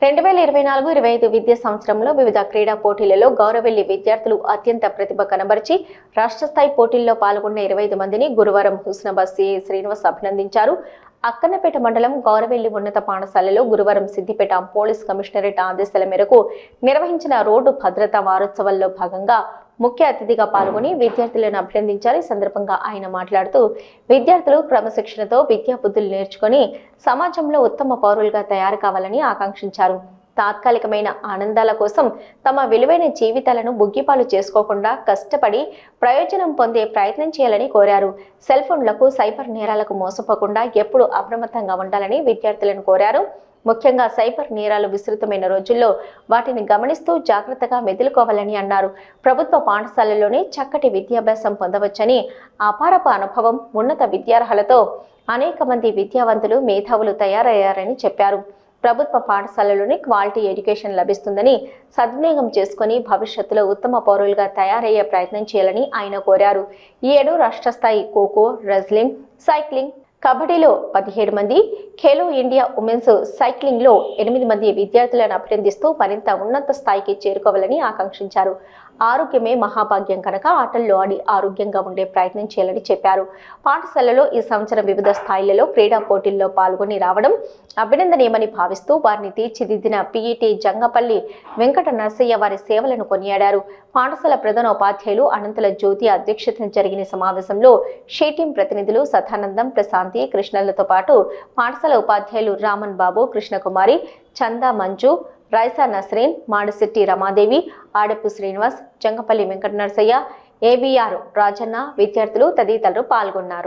2024-25 విద్యా సంవత్సరంలో వివిధ క్రీడా పోటీలలో గౌరవెల్లి విద్యార్థులు అత్యంత ప్రతిభ కనబరిచి రాష్ట్ర స్థాయి పోటీల్లో పాల్గొన్న 25 మందిని గురువారం హుస్నాబాద్ సిఐ శ్రీనివాస్ అభినందించారు. అక్కన్నపేట మండలం గౌరవెల్లి ఉన్నత పాఠశాలలో గురువారం సిద్దిపేట పోలీస్ కమిషనరేట్ ఆదేశాల మేరకు నిర్వహించిన రోడ్డు భద్రతా వారోత్సవాల్లో భాగంగా ముఖ్య అతిథిగా పాల్గొని విద్యార్థులను అభినందించారు. ఈ సందర్భంగా ఆయన మాట్లాడుతూ విద్యార్థులు క్రమశిక్షణతో విద్యా బుద్ధులు నేర్చుకుని సమాజంలో ఉత్తమ పౌరులుగా తయారు కావాలని ఆకాంక్షించారు. తాత్కాలికమైన ఆనందాల కోసం తమ విలువైన జీవితాలను బుగ్గిపాలు చేసుకోకుండా కష్టపడి ప్రయోజనం పొందే ప్రయత్నం చేయాలని కోరారు. సెల్ ఫోన్లకు సైబర్ నేరాలకు మోసపోకుండా ఎప్పుడూ అప్రమత్తంగా ఉండాలని విద్యార్థులను కోరారు. ముఖ్యంగా సైబర్ నేరాలు విస్తృతమైన రోజుల్లో వాటిని గమనిస్తూ జాగ్రత్తగా మెదులుకోవాలని అన్నారు. ప్రభుత్వ పాఠశాలలోనే చక్కటి విద్యాభ్యాసం పొందవచ్చని, అపారపు అనుభవం, ఉన్నత విద్యార్హతలతో అనేక మంది విద్యావంతులు మేధావులు తయారయ్యారని చెప్పారు. ప్రభుత్వ పాఠశాలలోనే క్వాలిటీ ఎడ్యుకేషన్ లభిస్తుందని సద్వినియోగం చేసుకుని భవిష్యత్తులో ఉత్తమ పౌరులుగా తయారయ్యే ప్రయత్నం చేయాలని ఆయన కోరారు. ఈ ఏడు రాష్ట్ర స్థాయి ఖోఖో, రెజ్లింగ్, సైక్లింగ్, కబడ్డీలో 17 మంది, ఖేలో ఇండియా ఉమెన్స్ సైక్లింగ్ లో 8 మంది విద్యార్థులను అభినందిస్తూ మరింత ఉన్నత స్థాయికి చేరుకోవాలని ఆకాంక్షించారు. ఆరోగ్యమే మహాభాగ్యం కనుక ఆటల్లో ఆడి ఆరోగ్యంగా ఉండే ప్రయత్నం చేయాలని చెప్పారు. పాఠశాలలో ఈ సంవత్సరం వివిధ స్థాయిలలో క్రీడా పోటీల్లో పాల్గొని రావడం అభినందనీయమని భావిస్తూ వారిని తీర్చిదిద్దిన పీఈటీ జంగపల్లి వెంకట నరసయ్య వారి సేవలను కొనియాడారు. పాఠశాల ప్రధాన ఉపాధ్యాయులు అనంతుల జ్యోతి అధ్యక్షతన జరిగిన సమావేశంలో షీటీం ప్రతినిధులు సదానందం, ప్రశాంతి, కృష్ణలతో పాటు పాఠశాల ఉపాధ్యాయులు రామన్ బాబు, కృష్ణకుమారి, చందా మంజు, రైసా నస్రీన్, మాడిశెట్టి రమాదేవి, ఆడపు శ్రీనివాస్, జంగపల్లి వెంకట నరసయ్య, ఏబీఆర్ రాజన్న, విద్యార్థులు తదితరులు పాల్గొన్నారు.